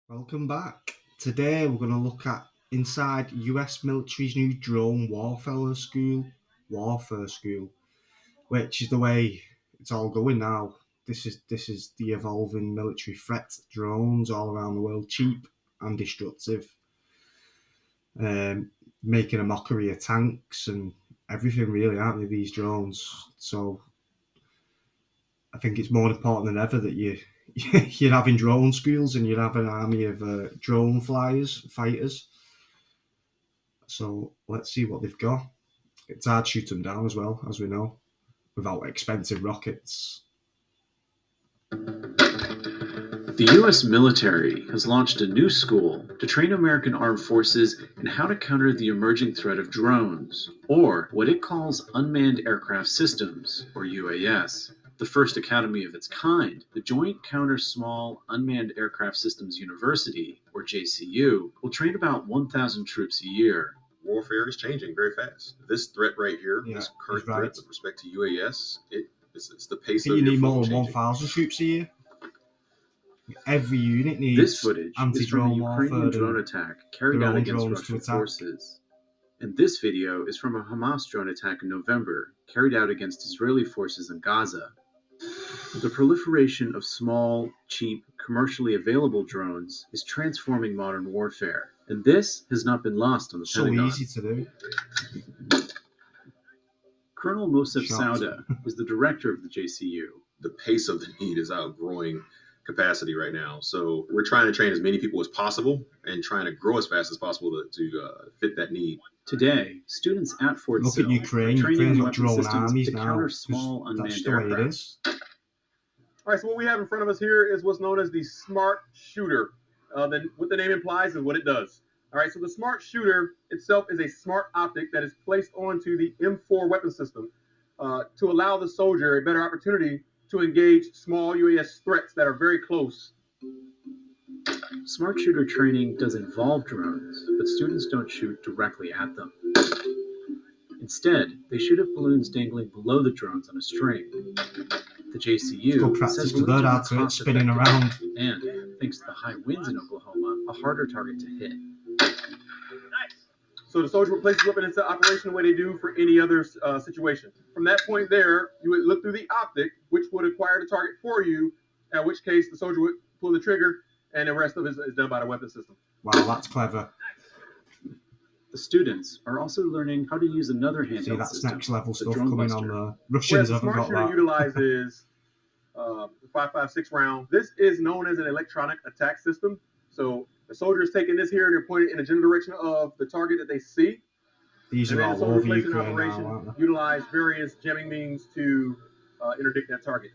Welcome back. Today we're going to look at inside US military's new drone warfare school, which is the way it's all going now. This is the evolving military threat. Drones all around the world, cheap and destructive, um, making a mockery of tanks and everything. Really, aren't they? These drones. So I think it's more important than ever that you're having drone schools and you're having an army of drone fighters. So let's see what they've got. It's hard to shoot them down as well, as we know, without expensive rockets. The U.S. military has launched a new school to train American armed forces in how to counter the emerging threat of drones, or what it calls unmanned aircraft systems, or UAS. The first academy of its kind, the Joint Counter Small Unmanned Aircraft Systems University, or JCU, will train about 1,000 troops a year. Warfare is changing very fast. This threat right here, Yeah, this current he's right. threat with respect to UAS, it's the pace Do of you your need more phone than changing. 1,000 troops a year? Every unit This needs footage is from a anti-drone Ukrainian warfare drone and attack carried their out own against drones to Russian attack. forces. And this video is from a Hamas drone attack in November, carried out against Israeli forces in Gaza. The proliferation of small, cheap, commercially available drones is transforming modern warfare, and this has not been lost on the So Pentagon. easy to do. Colonel Mosef Shot. Sauda is the director of the JCU. The pace of the need is outgrowing capacity right now. So we're trying to train as many people as possible and trying to grow as fast as possible to fit that need. Today, students at Fort Look Sill at Ukraine. are training Ukraine's on got weapon drone systems armies to now. counter 'Cause small that's unmanned the way it aircraft. is. All right, so what we have in front of us here is what's known as the smart shooter. Then what the name implies is what it does. All right, so the smart shooter itself is a smart optic that is placed onto the M4 weapon system to allow the soldier a better opportunity to engage small UAS threats that are very close. Smart shooter training does involve drones, but students don't shoot directly at them. Instead, they shoot at balloons dangling below the drones on a string. The JCU Good practice says because balloons they're are hard to hit, cost spinning effective around. and, thanks to the high winds in Oklahoma, a harder target to hit. So the soldier would place his weapon into operation the way they do for any other situation. From that point there, you would look through the optic, which would acquire the target for you, in which case the soldier would pull the trigger, and the rest of it is done by the weapon system. Wow, that's clever. The students are also learning how to use another handheld See, that's system, next level the stuff Drone coming Buster. on the Whereas Russians the haven't smart got shooter that. utilizes the 5.56 round. This is known as an electronic attack system. So the soldier is taking this here and they're pointing in the general direction of the target that they see. These And are then the all soldier over placed in Ukraine now, operation, aren't they? utilize various jamming means to interdict that target.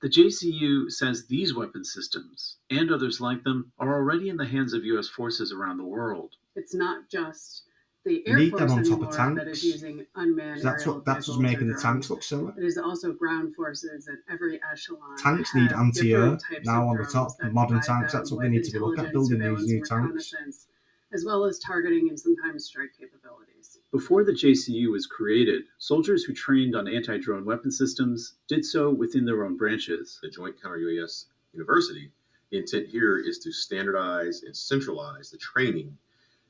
The JCU says these weapon systems, and others like them, are already in the hands of U.S. forces around the world. It's not just the You Air need them Force on top of anymore that tanks. is using unmanned That's aerial what's vehicles making or the tanks drones. look silly. It is also ground forces at every echelon. Tanks have need anti-air different types now of on the drones top. that Modern provide tanks, them that's what they with need to be looking at, intelligence, building these surveillance, new and tanks. reconnaissance, as well as targeting and sometimes strike capabilities. Before the JCU was created, soldiers who trained on anti-drone weapon systems did so within their own branches. The Joint Counter UAS University, the intent here is to standardize and centralize the training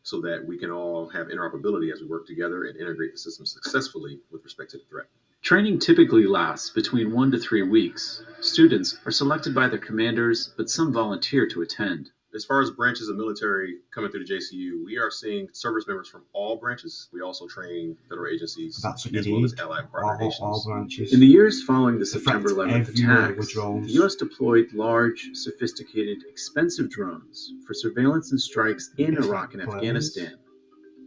so that we can all have interoperability as we work together and integrate the system successfully with respect to the threat. Training typically lasts between 1 to 3 weeks. Students are selected by their commanders, but some volunteer to attend. As far as branches of military coming through the JCU, we are seeing service members from all branches. We also train federal agencies That's what you as well as need. allied partner nations. All branches. In the years following the The September threat 11th everywhere with attacks, drones. the U.S. deployed large, sophisticated, expensive drones for surveillance and strikes in Iraq and Planes. Afghanistan.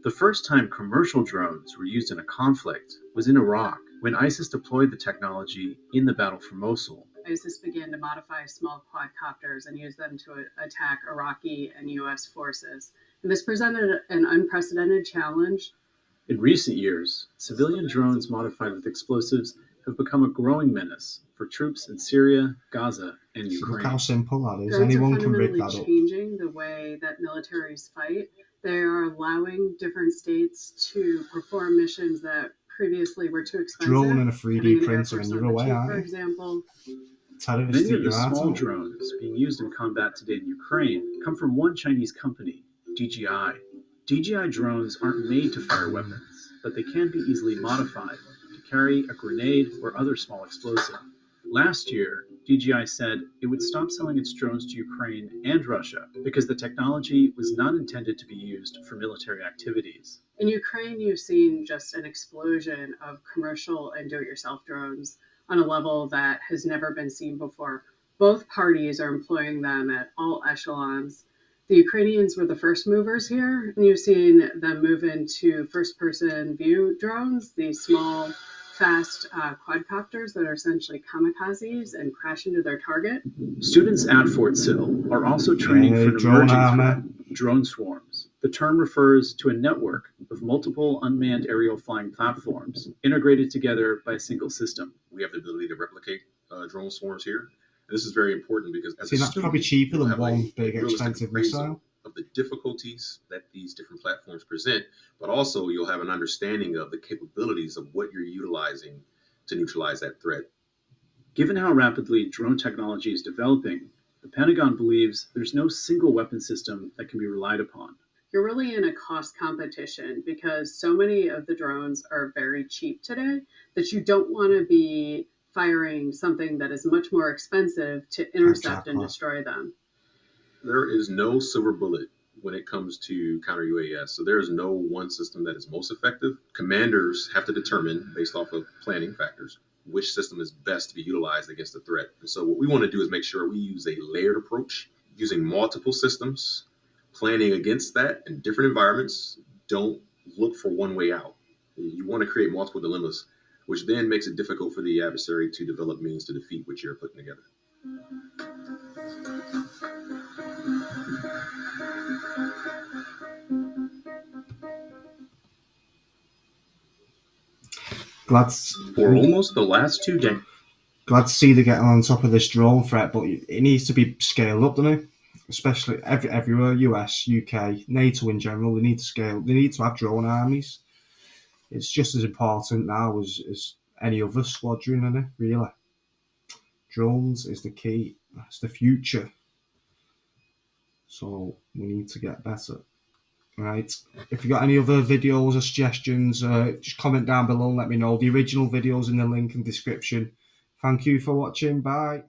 The first time commercial drones were used in a conflict was in Iraq, when ISIS deployed the technology in the Battle for Mosul. ISIS began to modify small quadcopters and use them to attack Iraqi and U.S. forces. And this presented an unprecedented challenge. In recent years, civilian drones modified with explosives have become a growing menace for troops in Syria, Gaza, and Look Ukraine. how simple that is. Drones are Anyone can rig fundamentally that up. changing the way that militaries fight. They are allowing different states to perform missions that previously were too expensive. Drone and a 3D Having an Air printer Force and you're on the away, cheap, aren't for you? example, Terrorists Many eat of the your heart small out. drones being used in combat today in Ukraine come from one Chinese company, DJI. DJI drones aren't made to fire weapons, but they can be easily modified to carry a grenade or other small explosive. Last year, DJI said it would stop selling its drones to Ukraine and Russia because the technology was not intended to be used for military activities. In Ukraine, you've seen just an explosion of commercial and do-it-yourself drones on a level that has never been seen before. Both parties are employing them at all echelons. The Ukrainians were the first movers here, and you've seen them move into first-person view drones, these small, fast quadcopters that are essentially kamikazes and crash into their target. Students at Fort Sill are also training for an Drone emerging armor. threat, drone swarms. The term refers to a network of multiple unmanned aerial flying platforms integrated together by a single system. We have the ability to replicate drone swarms here. And this is very important because as See, a that's student, probably cheaper you'll than have one big realistic expensive appraisal missile. of the difficulties that these different platforms present, but also you'll have an understanding of the capabilities of what you're utilizing to neutralize that threat. Given how rapidly drone technology is developing, the Pentagon believes there's no single weapon system that can be relied upon. You're really in a cost competition because so many of the drones are very cheap today that you don't want to be firing something that is much more expensive to intercept and Exactly. destroy them. There is no silver bullet when it comes to counter UAS. So there is no one system that is most effective. Commanders have to determine, based off of planning factors, which system is best to be utilized against the threat. And so what we want to do is make sure we use a layered approach using multiple systems, planning against that in different environments. Don't look for one way out. You want to create multiple dilemmas, which then makes it difficult for the adversary to develop means to defeat what you're putting together. For almost the last 2 decades. Glad to see they're getting on top of this drone threat, but it needs to be scaled up, doesn't it? Especially everywhere, US, UK, NATO in general, they need to scale. They need to have drone armies. It's just as important now as any other squadron, isn't it? Really. Drones is the key. It's the future. So we need to get better. Right. If you got any other videos or suggestions, just comment down below and let me know. The original video's in the link and description. Thank you for watching. Bye.